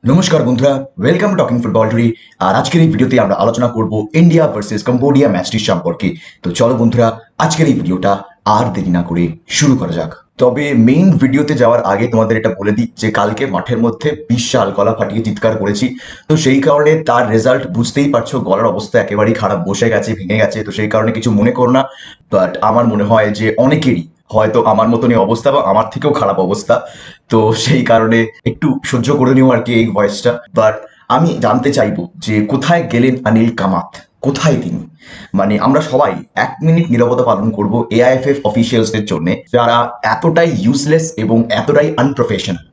নমস্কার বন্ধুরা, welcome talking football today. আর আজকের এই ভিডিওতে আমরা আলোচনা করব ইন্ডিয়া ভার্সেস কম্বোডিয়া ম্যাচটির সম্পর্কে। তো চলো বন্ধুরা, আজকের এই ভিডিওটা আর দেরি না করে শুরু করা যাক। তবে মেইন ভিডিওতে যাওয়ার আগে তোমাদের এটা বলে দিই যে কালকে মাঠের মধ্যে বিশাল গলা ফাটিয়ে চিৎকার করেছি। তো সেই কারণে তার রেজাল্ট বুঝতেই পারছো, গলার অবস্থা একেবারেই খারাপ, বসে গেছে, ভেঙে গেছে। তো সেই কারণে কিছু মনে করো না। বাট আমার মনে হয় যে অনেকেরই হয়তো আমার মতনই অবস্থা বা আমার থেকেও খারাপ অবস্থা। তো সেই কারণে একটু সহ্য করে নিও আর কি এই ভয়েসটা। বাট আমি জানতে চাইবো যে কোথায় গেলেন অনিল কামাত, কোথায় তিনি? মানে আমরা সবাই 1 মিনিট নীরবতা পালন করব এআইএফএফ অফিসিয়ালসদের জন্য, যারা এতটাই ইউজলেস এবং এতটাই আনপ্রফেশনাল।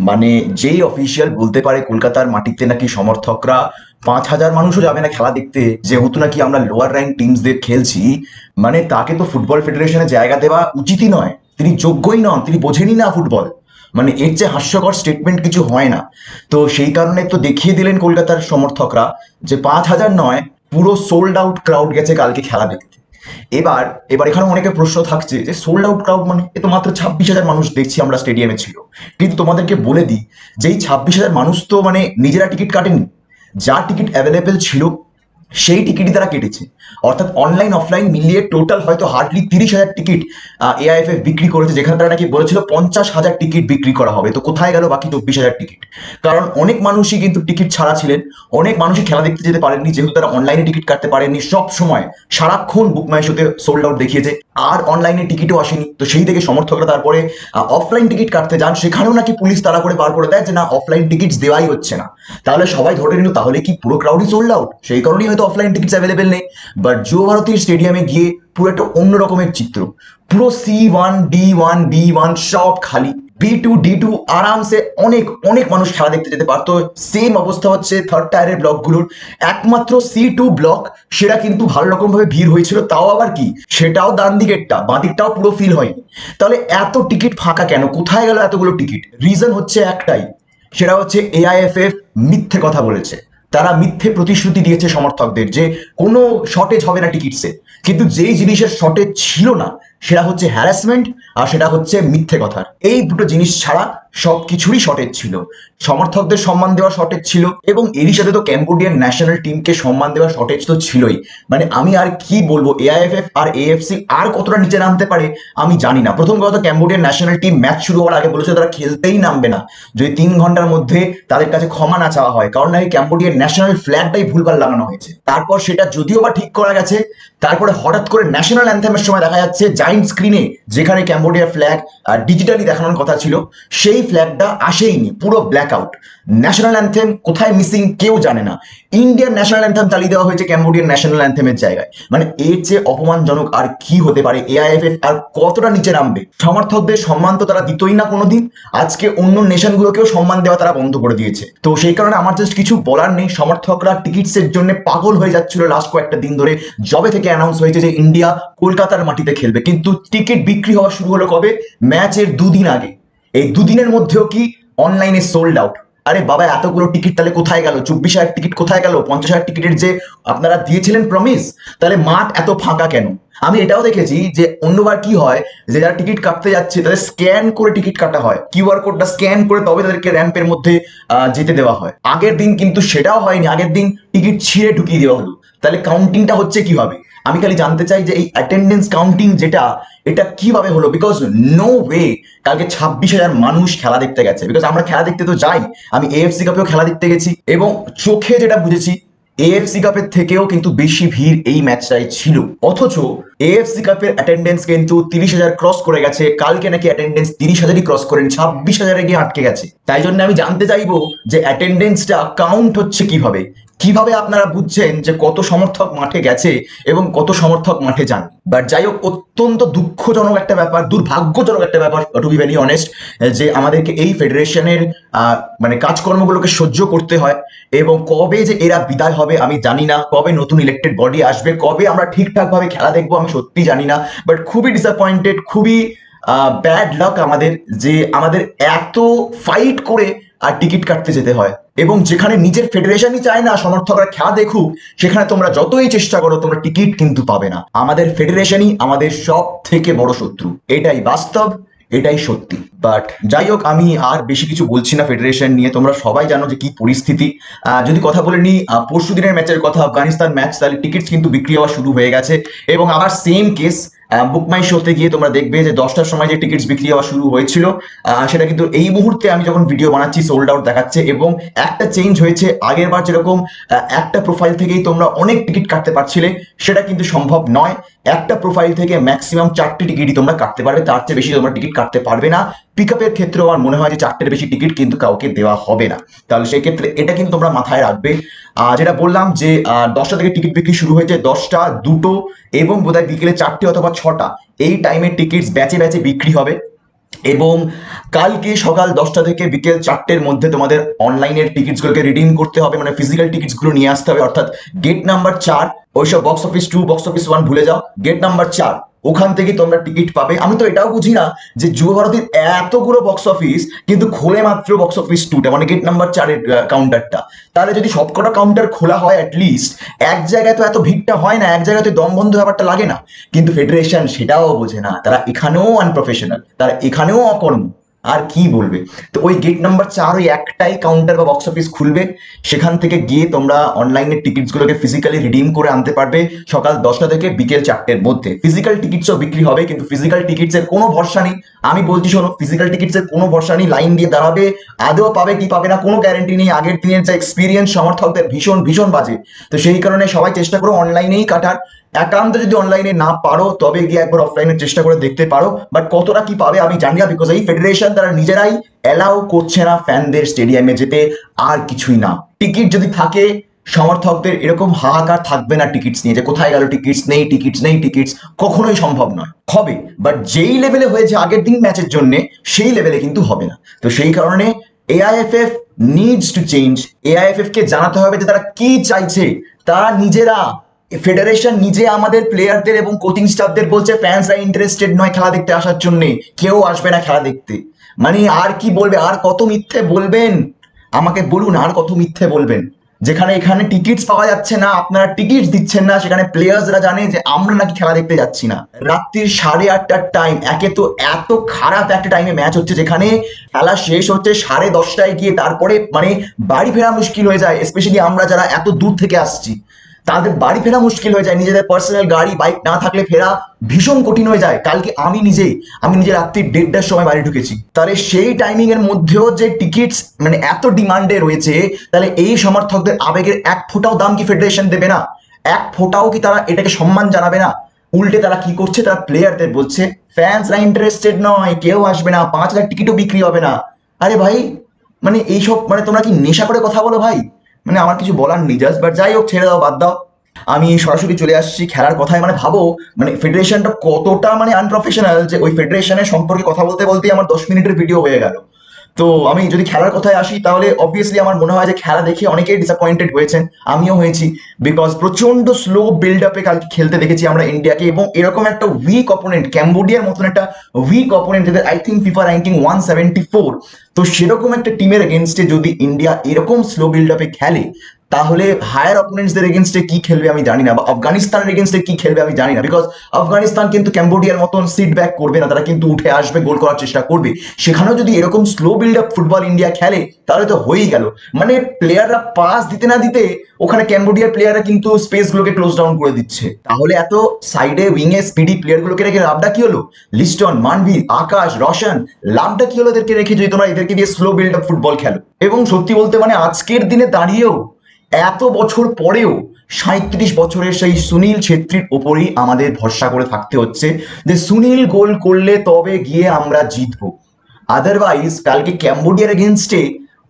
মানে যেই অফিসিয়াল বলতে পারে কলকাতার মাটিতে নাকি সমর্থকরা 5,000 মানুষও যাবে না খেলা দেখতে, যেহেতু নাকি আমরা লোয়ার র্যাঙ্ক টিমসদের খেলছি, মানে তাকে তো ফুটবল ফেডারেশনে জায়গা দেওয়া উচিতই নয়। তিনি যোগ্যই নন, তিনি বোঝেনই না ফুটবল। মানে এর চেয়ে হাস্যকর স্টেটমেন্ট কিছু হয় না। তো সেই কারণে তো দেখিয়ে দিলেন কলকাতার সমর্থকরা যে 5,000 নয়, পুরো সোল্ড আউট ক্রাউড গেছে কালকে খেলা দেখতে। এবার এবার এখানে অনেকে প্রশ্ন থাকছে যে সোল্ড আউট ক্রাউড মানে এ তো মাত্র 26,000 মানুষ দেখছি আমরা স্টেডিয়ামে ছিল। কিন্তু তোমাদেরকে বলে দিই যে এই 26,000 মানুষ তো মানে নিজেরা টিকিট কাটেনি, যা টিকিট অ্যাভেলেবেল ছিল সেই টিকিটই তারা কেটেছে। অর্থাৎ অনলাইন অফলাইন মিলিয়ে টোটাল হয়তো হার্ডলি 30,000 টিকিট এআইএফএফ বিক্রি করেছে, যেখানে তারা নাকি বলেছিল 50,000 টিকিট বিক্রি করা হবে। তো কোথায় গেল বাকি 24,000 টিকিট? কারণ অনেক মানুষই কিন্তু টিকিট ছাড়া ছিলেন, অনেক মানুষই খেলা দেখতে যেতে পারেননি, যেহেতু তারা অনলাইনে টিকিট কাটতে পারেননি। সব সময় সারাক্ষণ বুক মাই শোতে সোল্ড আউট দেখিয়েছে, আর অনলাইনে টিকিটও আসেনি। তো সেই থেকে সমর্থকরা তারপরে অফলাইন টিকিট কাটতে যান, সেখানেও নাকি পুলিশ তাড়া করে বার করে দেয় যে না, অফলাইন টিকিট দেওয়াই হচ্ছে না। তাহলে সবাই ধরে নিল তাহলে কি পুরো ক্রাউডই সোল্ড আউট, সেই কারণেই হয়তো অফলাইন টিকিট অ্যাভেলেবেল নেই। বাট যুব ভারতীর স্টেডিয়ামে গিয়ে পুরো একটা অন্য রকমের চিত্র। পুরো C1 D1 B1 সব খালি, B2 D2 আরামসে অনেক অনেক মানুষ খেলা দেখতে যেতে পারতো। সেম অবস্থা হচ্ছে থার্ড টায়ারের ব্লকগুলোর। একমাত্র C2 ব্লক, সেটা কিন্তু ভালো রকম ভাবে ভিড় হয়েছিল, তাও আবার কি, সেটাও ডান দিকেরটা, বাঁ দিকটাও পুরো ফিল হয়নি। তাহলে এত টিকিট ফাঁকা কেন? কোথায় গেল এতগুলো টিকিট? রিজন হচ্ছে একটাই, সেটা হচ্ছে এআইএফএফ মিথ্যে কথা বলেছে। তারা মিথ্যে প্রতিশ্রুতি দিয়েছে সমর্থকদের যে কোনো শর্টেজ হবে না টিকিটসে। কিন্তু যেই জিনিসের শর্টেজ ছিল না সেটা হচ্ছে হ্যারাসমেন্ট, আর সেটা হচ্ছে মিথ্যে কথার। এই দুটো জিনিস ছাড়া সবকিছুরই শর্টেজ ছিল। সমর্থকদের সম্মান দেওয়া শর্টেজ ছিল, এবং এরই সাথে তো ক্যাম্বোডিয়ান ন্যাশনাল টিমকে সম্মান দেওয়া শর্টেজ তো ছিলই। মানে আমি আর কি বলবো, এআইএফএফ আর এএফসি আর কতটা নিচে নামতে পারে আমি জানি না। প্রথম কথা, ক্যাম্বোডিয়ান ন্যাশনাল টিম ম্যাচ শুরু হওয়ার আগে বলেছে তারা খেলতেই নামবে না যদি 3 ঘন্টার মধ্যে তাদের কাছে ক্ষমা না চাওয়া হয়, কারণ নাকি ক্যাম্বোডিয়ার ন্যাশনাল ফ্ল্যাগটাই ভুলভাল লাগানো হয়েছে। তারপর সেটা যদিও বা ঠিক করা গেছে, তারপরে হঠাৎ করে ন্যাশনাল অ্যান্থেমের সময় দেখা যাচ্ছে জাইন্ট স্ক্রিনে যেখানে ক্যাম্বোডিয়ার ফ্ল্যাগ ডিজিটালি দেখানোর কথা ছিল, সেই ফ্ল্যাগটা আসেইনি, পুরো ব্ল্যাক আউট। ন্যাশনাল অ্যান্থেম কোথায় মিসিং কেউ জানে না, ইন্ডিয়ান ন্যাশনাল অ্যান্থেম চালিয়ে দেওয়া হয়েছে ক্যাম্বোডিয়ান ন্যাশনাল অ্যান্থেমের জায়গায়। মানে এর চেয়ে অপমানজনক আর কি হতে পারে? এআইএফএফ আর কতটা নিচে নামবে? সমর্থকদের সম্মান তো তারা দিতই না কোনোদিন, আজকে অন্য নেশনগুলোকেও সম্মান দেওয়া তারা বন্ধ করে দিয়েছে। তো সেই কারণে আমার জাস্ট কিছু বলার নেই। সমর্থকরা টিকিটসের জন্য পাগল হয়ে যাচ্ছিল লাস্ট কয়েকটা দিন ধরে, জবে থেকে অ্যানাউন্স হয়েছে যে ইন্ডিয়া কলকাতার মাটিতে খেলবে। কিন্তু টিকিট বিক্রি হওয়া শুরু হলো কবে? ম্যাচের 2 দিন আগে। এই 2 দিনের মধ্যেও কি অনলাইনে সোল্ড আউট? আরে বাবা, এতগুলো টিকিট তাহলে কোথায় গেল? 24,000 টিকিট কোথায় গেল? 50,000 টিকিটের যে আপনারা দিয়েছিলেন প্রমিস, তাহলে মাঠ এত ফাঁকা কেন? আমি এটাও দেখেছি যে অন্যবার কি হয়, যে যারা টিকিট কাটতে যাচ্ছে তাদের স্ক্যান করে টিকিট কাটা হয়, কিউআর কোডটা স্ক্যান করে তবে তাদেরকে র্যাম্পের মধ্যে যেতে দেওয়া হয়। আগের দিন কিন্তু সেটাও হয়নি, আগের দিন টিকিট ছিঁড়ে ঢুকিয়ে দেওয়া হলো। তাহলে কাউন্টিংটা হচ্ছে কিভাবে? আমি খালি জানতে চাই যে এই অ্যাটেন্ডেন্স কাউন্টিং যেটা, এটা কিভাবে হলো? বিকজ নো ওয়ে কালকে 26,000 মানুষ খেলা দেখতে গেছে। বিকজ আমরা খেলা দেখতে তো যাই, আমি এএফসি কাপেও খেলা দেখতে গেছি, এবং চোখে যেটা বুঝেছি এএফসি কাপের থেকেও কিন্তু বেশি ভিড় এই ম্যাচটাই ছিল। অথচ এএফসি কাপের অ্যাটেন্ডেন্স কিন্তু 30,000 ক্রস করে গেছে, কালকে নাকি অ্যাটেন্ডেন্স 30,000ই ক্রস করেন, 26,000-এ গিয়ে আটকে গেছে। তাই জন্য আমি জানতে চাইবো যে অ্যাটেন্ডেন্সটা কাউন্ট হচ্ছে কিভাবে? কিভাবে আপনারা বুঝছেন যে কত সমর্থক মাঠে গেছে এবং কত সমর্থক মাঠে যান? বাট যাই হোক, অত্যন্ত দুঃখজনক একটা ব্যাপার, দুর্ভাগ্যজনক একটা ব্যাপার, টু বি ভেরি অনেস্ট, যে আমাদেরকে এই ফেডারেশনের মানে কাজকর্মগুলোকে সহ্য করতে হয়। এবং কবে যে এরা বিদায় হবে আমি জানি না, কবে নতুন ইলেক্টেড বডি আসবে, কবে আমরা ঠিকঠাক ভাবে খেলা দেখবো আমি সত্যি জানি না। বাট খুবই ডিসঅ্যাপয়েন্টেড, খুবই ব্যাড লাক আমাদের, যে আমাদের এত ফাইট করে আর টিকিট কাটতে যেতে হয়, এবং যেখানে নিজের ফেডারেশনই চায় না সমর্থকরা খেলা দেখুক, সেখানে তোমরা যতই চেষ্টা করো তোমরা টিকিট কিন্তু পাবে না। আমাদের ফেডারেশনই আমাদের সব থেকে বড় শত্রু, এটাই বাস্তব, এটাই সত্যি। বাট যাই হোক, আমি আর বেশি কিছু বলছি না ফেডারেশন নিয়ে, তোমরা সবাই জানো যে কি পরিস্থিতি। যদি কথা বলে নিই পরশু দিনের ম্যাচের কথা, আফগানিস্তান ম্যাচ, তাহলে টিকিটস কিন্তু বিক্রি হওয়া শুরু হয়ে গেছে। এবং আবার সেম কেস, বুক মাই শোতে গিয়ে তোমরা দেখবে যে 10টার সময় যে টিকিটস বিক্রি হওয়া শুরু হয়েছিল, সেটা কিন্তু এই মুহূর্তে আমি যখন ভিডিও বানাচ্ছি সোল্ড আউট দেখাচ্ছে। এবং একটা চেঞ্জ হয়েছে, আগের বার যেরকম একটা প্রোফাইল থেকেই তোমরা অনেক টিকিট কাটতে পারছিলে, সেটা কিন্তু সম্ভব নয়। একটা প্রোফাইল থেকে ম্যাক্সিমাম 4টে টিকিটই তোমরা কাটতে পারবে, তার চেয়ে বেশি তোমরা টিকিট কাটতে পারবে না। পিক আপের ক্ষেত্রে আমার মনে হয় যে 4টের বেশি টিকিট কিন্তু কাউকে দেওয়া হবে না। তাহলে সেই ক্ষেত্রে এটা কিন্তু তোমরা মাথায় রাখবে। যেটা বললাম যে 10টা থেকে টিকিট বিক্রি শুরু হয়েছে, 10টা, 2টো এবং বোধহয় বিকেলে 4টে অথবা 6টা, এই টাইমে টিকিটস ব্যাচে ব্যাচে বিক্রি হবে। এবং কালকে সকাল 10টা থেকে বিকেল 4টের মধ্যে তোমাদের অনলাইনের টিকিটসগুলোকে রিডিম করতে হবে, মানে ফিজিক্যাল টিকিটসগুলো নিয়ে আসতে হবে। অর্থাৎ গেট নাম্বার 4, ওইসব বক্স অফিস 2, বক্স অফিস 1 ভুলে যাও, গেট নাম্বার 4, ওখান থেকে তোমরা টিকিট পাবে। আমি তো এটাও বুঝি না যে যুব ভারতীর এতগুলো বক্স অফিস কিন্তু খোলে মাত্র বক্স অফিস 2টা, মানে গেট নাম্বার 4-এর কাউন্টারটা। তাহলে যদি সবকটা কাউন্টার খোলা হয়, অ্যাটলিস্ট এক জায়গায় তো এত ভিড়টা হয় না, এক জায়গায় তো দম বন্ধ ব্যাপারটা লাগে না। কিন্তু ফেডারেশন সেটাও বোঝে না, তারা এখানেও আনপ্রফেশনাল, তারা এখানেও অকর্ম। আর কি বলবে? তো ওই গেট নাম্বার 4, ওই একটাই কাউন্টার বা বক্স অফিস খুলবে, সেখান থেকে গিয়ে তোমরা অনলাইনের টিকিটসগুলোকে ফিজিক্যালি রিডিম করে আনতে পারবে সকাল 10টা থেকে বিকেল 4টের মধ্যে। ফিজিক্যাল টিকিটসও বিক্রি হবে, কিন্তু ফিজিক্যাল টিকিটসের কোনো ভরসা নেই। আমি বলছি শোনো, ফিজিক্যাল টিকিটসের কোনো ভরসা নেই। লাইন দিয়ে দাঁড়াবে, আদৌ পাবে কি পাবে না কোনো গ্যারেন্টি নেই। আগের দিনের যে এক্সপিরিয়েন্স সমর্থকদের ভীষণ ভীষণ বাজে। তো সেই কারণে সবাই চেষ্টা করো অনলাইনেই কাটার। একান্ত যদি অনলাইনে না পারো, তবে গিয়ে একবার অফলাইনে চেষ্টা করে দেখতে পারো। বাট কতটা কি পাবে আমি জানি না, বিকজ এই ফেডারেশন তারা নিজেরাই অ্যালাউ করছে না ফ্যানদের স্টেডিয়ামে যেতে, আর কিছুই না। টিকিট যদি থাকে, সমর্থকদের এরকম হাহাকার থাকবে না টিকিটস নিয়ে, যে কোথায় গেল টিকিটস নেই, টিকিটস নেই, টিকিটস কখনোই সম্ভব নয়। হবে, বাট যেই লেভেলে হয়েছে আগের দিন ম্যাচের জন্য, সেই লেভেলে কিন্তু হবে না। তো সেই কারণে AIFF needs to change. AIFF কে জানাতে হবে যে তারা কি চাইছে। তারা নিজেরা, ফেডারেশন নিজে আমাদের প্লেয়ারদের এবং কোচিং স্টাফদের বলছে ফ্যান্সরা ইন্টারেস্টেড নয় খেলা দেখতে আসার জন্য, কেউ আসবে না খেলা দেখতে। মানে আর কি বলবে, আর কত মিথ্যে বলবেন? আমাকে বলুন, আর কত মিথ্যে বলবেন? যেখানে এখানে টিকিটস পাওয়া যাচ্ছে না, আপনারা টিকিটস দিচ্ছেন না, সেখানে প্লেয়ার্সরা জানে যে আমরা নাকি খেলা দেখতে যাচ্ছি না। রাত্রির 8:30টার টাইম, একে তো এত খারাপ একটা টাইমে ম্যাচ হচ্ছে, যেখানে খেলা শেষ হচ্ছে 10:30টায় গিয়ে, তারপরে মানে বাড়ি ফেরা মুশকিল হয়ে যায়। স্পেশালি আমরা যারা এত দূর থেকে আসছি, তাদের বাড়ি ফেরা মুশকিল হয়ে যায়। নিজেদের পার্সোনাল গাড়ি বাইক না থাকলে ফেরা ভীষণ কঠিন হয়ে যায়। কালকে আমি নিজে রাত্রি 1:30টার সময় বাড়ি ঢুকেছি। তাহলে সেই টাইমিং এর মধ্যেও যে টিকিটস মানে এত ডিমান্ডে রয়েছে, তাহলে এই সমর্থকদের আবেগের এক ফোঁটাও দাম কি ফেডারেশন দেবে না? এক ফোঁটাও কি তারা এটাকে সম্মান জানাবে না? উল্টে তারা কি করছে, তারা প্লেয়ারদের বলছে ফ্যান্সরা ইন্টারেস্টেড নয়, কেউ আসবে না, 5,000 টিকিটও বিক্রি হবে না। আরে ভাই, মানে এইসব, মানে তোমরা কি নেশা করে কথা বলো ভাই? মানে আমার কিছু বলার নেই জাস্ট। বাট যাই হোক, ছেড়ে দাও, বাদ দাও। আমি সরাসরি চলে আসছি খেলার কথায়। মানে ভাবো, মানে ফেডারেশনটা কতটা মানে আনপ্রফেশনাল, যে ওই ফেডারেশনের সম্পর্কে কথা বলতে বলতে আমার 10 মিনিটের ভিডিও হয়ে গেল। তো আমি যদি খেলার কথায় আসি, তাহলে অবভিয়াসলি আমার মনে হয় যে খেলা দেখে অনেকেই ডিসঅ্যাপয়েন্টেড হয়েছেন, আমিও হয়েছি। বিকজ প্রচন্ড স্লো বিল্ড আপে কালকে খেলতে দেখেছি আমরা ইন্ডিয়াকে, এবং এরকম একটা উইক অপোনেন্ট, ক্যাম্বোডিয়ার মতন একটা উইক অপোনেন্ট, যাদের আই থিঙ্ক ফিফা র্যাঙ্কিং 174, তো সেরকম একটা টিমের এগেনস্টে যদি ইন্ডিয়া এরকম স্লো বিল্ড আপে খেলে, তাহলে হায়ার অপোনেন্টসদের এগেনস্টে কি খেলবে আমি জানি না, বা আফগানিস্তানের এগেনস্টে কি খেলবে আমি জানি না। বিকজ আফগানিস্তান কিন্তু ক্যাম্বোডিয়ার মতন সিট ব্যাক করবে না, তারা কিন্তু উঠে আসবে, গোল করার চেষ্টা করবে। সেখানেও যদি এরকম slow build up football India খেলে, তাহলে তো হয়েই গেল। মানে প্লেয়াররা পাস দিতে না দিতে ওখানে ক্যাম্বোডিয়ার প্লেয়াররা কিন্তু স্পেস গুলোকে ক্লোজ ডাউন করে দিচ্ছে। তাহলে এত সাইডে উইং এ স্পিডি প্লেয়ার গুলোকে রেখে লাভটা কি হলো? লিস্টন, মানভীর, আকাশ, রোশন, লাভটা কি হলো এদেরকে রেখে, যদি তোমরা এদেরকে দিয়ে স্লো বিল্ড আপ ফুটবল খেলো? এবং সত্যি বলতে মানে আজকের দিনে দাঁড়িয়েও, এত বছর পরেও 37 বছরের সেই সুনীল ছেত্রীর ওপরই আমাদের ভরসা করে থাকতে হচ্ছে, যে সুনীল গোল করলে তবে গিয়ে আমরা জিতবো। আদারওয়াইজ কালকে ক্যাম্বোডিয়ার এগেনস্টে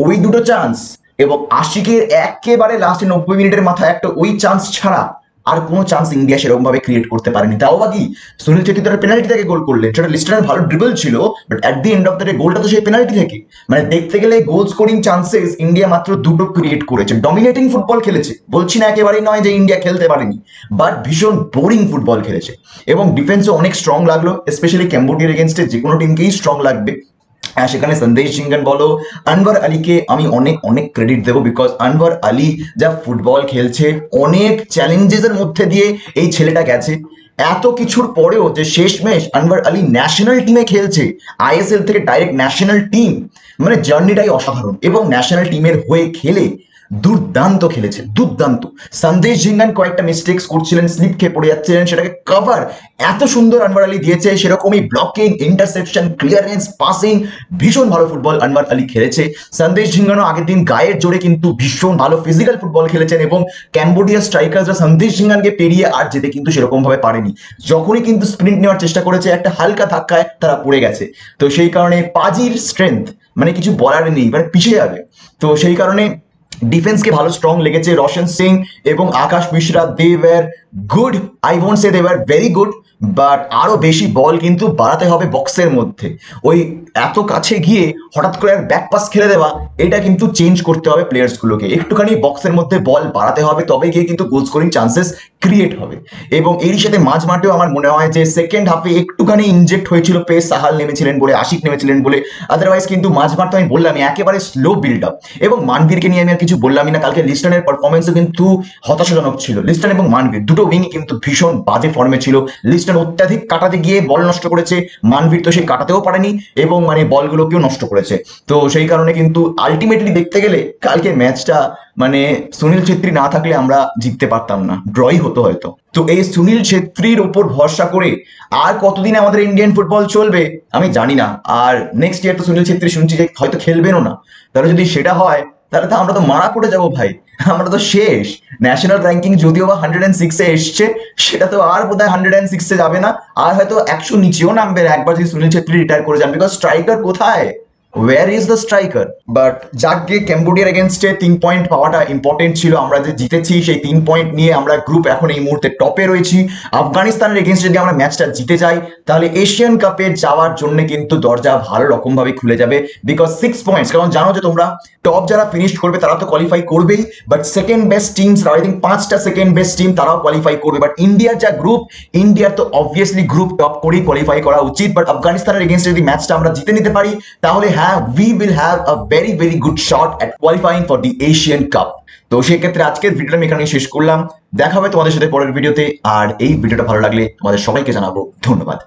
ওই দুটো চান্স, এবং আশিকের একেবারে লাস্টে 90 মিনিটের মাথায় একটা ওই চান্স ছাড়া আর কোনো চান্স ইন্ডিয়া সেরকম ভাবে ক্রিয়েট করতে পারেনি। তাও বাকি সুনীল ছেত্রী তার পেনাল্টি থেকে গোল করলেন, সেটা লিস্টনের ভালো ড্রিবল ছিল, but at the end of the day গোলটা তো সেই পেনাল্টি থেকে। মানে দেখতে গেলে গোল স্কোরিং চান্সেস ইন্ডিয়া মাত্র দুটো ক্রিয়েট করেছে। ডমিনেটিং ফুটবল খেলেছে, বলছি না একেবারেই নয় যে ইন্ডিয়া খেলতে পারেনি, বাট ভীষণ বোরিং ফুটবল খেলেছে। এবং ডিফেন্সও অনেক স্ট্রং লাগলো, স্পেশালি ক্যাম্বোডিয়ার এগেনস্টে যে কোনো টিমকেই স্ট্রং লাগবে। সেখানে সন্দেশ সিংগন বলো, আনওয়ার আলীকে আমি অনেক অনেক ক্রেডিট দেবো, বিকজ আনওয়ার আলী যা ফুটবল খেলছে, অনেক চ্যালেঞ্জেস এর মধ্যে দিয়ে এই ছেলেটা গেছে। এত কিছুর পরেও যে শেষমেশ আনওয়ার আলী ন্যাশনাল টিমে খেলছে, আইএসএল থেকে ডাইরেক্ট ন্যাশনাল টিম, মানে জার্নিটাই অসাধারণ। এবং ন্যাশনাল টিমের হয়ে খেলে দুর্দান্ত খেলেছে, দুর্দান্ত। সন্দেশ ঝিঙ্গান কয়েকটা মিস্টেক্স করছিলেন, স্লিপ খেয়ে পড়ে যাচ্ছিলেন, সেটাকে কভার এত সুন্দর আনওয়ার আলী দিয়েছে। সেরকমই ব্লকিং, ইন্টারসেপশন, ক্লিয়ারেন্স, পাসিং, ভীষণ ভালো ফুটবল আনওয়ার আলী খেলেছে। সন্দেশ ঝিঙ্গানও আগের দিন গায়ের জোরে কিন্তু ভীষণ ভালো ফিজিক্যাল ফুটবল খেলেছেন, এবং ক্যাম্বোডিয়া স্ট্রাইকাররা সন্দেশ ঝিঙ্গানকে পেরিয়ে আর যেতে কিন্তু সেরকম ভাবে পারেনি। যখনই কিন্তু স্প্রিন্ট নেওয়ার চেষ্টা করেছে, একটা হালকা ধাক্কায় তারা পড়ে গেছে। তো সেই কারণে পাজির স্ট্রেংথ মানে কিছু বলার নেই, মানে পিছিয়ে যাবে। তো সেই কারণে ডিফেন্সকে ভালো স্ট্রং লেগেছে। রোশন সিং এবং Akash Mishra, they were good, I won't say they were very good, but আরো বেশি বল কিন্তু বাড়াতে হবে বক্সের মধ্যে। ওই এত কাছে গিয়ে হঠাৎ করে ব্যাক পাস খেলে দেওয়া, এটা কিন্তু চেঞ্জ করতে হবে প্লেয়ার্স গুলোকে। একটুখানি বক্সের মধ্যে বল বাড়াতে হবে, তবে গিয়ে কিন্তু গোল স্কোরিং চান্সেস ক্রিয়েট হবে। এবং এর সাথে মাঝ মাঠেও আমার মনে হয় যে সেকেন্ড হাফে একটুখানি ইনজেক্ট হয়েছিল, পেস সাহাল নেমেছিলেন বলে, আশিক নেমেছিলেন বলে। আদারওয়াইজ কিন্তু মাঝ মাঠ তো আমি বললামই একেবারে স্লো বিল্ড আপ। এবং মানবীরকে নিয়ে আমি আর কিছু বললামই না। কালকে লিস্টনের পারফরমেন্সও কিন্তু হতাশাজনক ছিল। লিস্টন এবং মানবীর দুটো উইংই কিন্তু ভীষণ বাজে ফর্মে ছিল। লিস্টন অত্যাধিক কাটাতে গিয়ে বল নষ্ট করেছে, মানবীর তো সেই কাটাতেও পারেনি এবং মানে বলগুলোকেও নষ্ট করেছে। তো সেই কারণে কিন্তু আলটিমেটলি দেখতে গেলে কালকে ম্যাচটা মানে সুনীল ছেত্রী না থাকলে আমরা জিততে পারতাম না, ড্রই হতো হয়তো। তো এই সুনীল ছেত্রীর ওপর ভরসা করে আর কতদিন আমাদের ইন্ডিয়ান ফুটবল চলবে আমি জানি না। আর নেক্সট ইয়ার তো সুনীল ছেত্রী শুনছি যে হয়তো খেলবেনও না। তাহলে যদি সেটা হয় তাহলে তো আমরা তো মারা পড়ে যাবো ভাই, আমরা তো শেষ। ন্যাশনাল র্যাঙ্কিং যদিও বা 106-এ এসছে, সেটা তো আর বোধহয় 106-এ যাবে না, আর হয়তো 100 নিচেও নামবে একবার যদি সুনীল ছেত্রী রিটায়ার করে যান। বিকজ স্ট্রাইকার কোথায়, where is the striker? But যাক গিয়ে ক্যাম্বোডিয়ার এগেনস্টে 3 পয়েন্ট পাওয়াটা ইম্পর্টেন্ট ছিল। আমরা যে জিতেছি সেই 3 পয়েন্ট নিয়ে আমরা গ্রুপ এখন এই মুহূর্তে টপে রয়েছি। আফগানিস্তানের এগেনস্টে যদি আমরা ম্যাচটা জিতে যাই তাহলে এশিয়ান কাপে যাওয়ার জন্য কিন্তু দরজা ভালো রকম ভাবে খুলে যাবে। বিকজ 6 পয়েন্টস, কারণ জানো যে তোমরা টপ যারা ফিনিশ করবে তারা তো কোয়ালিফাই করবেই, but second best teams, I think 5টা সেকেন্ড বেস্ট টিম তারাও কোয়ালিফাই করবে। বাট ইন্ডিয়ার যা গ্রুপ, ইন্ডিয়ার তো অবভিয়াসলি গ্রুপ টপ করেই কোয়ালিফাই করা উচিত। বাট আফগানিস্তানের এগেনস্টে যদি ম্যাচটা আমরা জিতে নিতে পারি তাহলে হ্যাঁ, we will have a very very good shot at qualifying for the Asian Cup. তো সেই ক্ষেত্রে আজকের ভিডিওটা আমি এখানে শেষ করলাম। দেখা হবে তোমাদের সাথে পরের ভিডিওতে। আর এই ভিডিওটা ভালো লাগলে তোমাদের সবাইকে জানাবো ধন্যবাদ।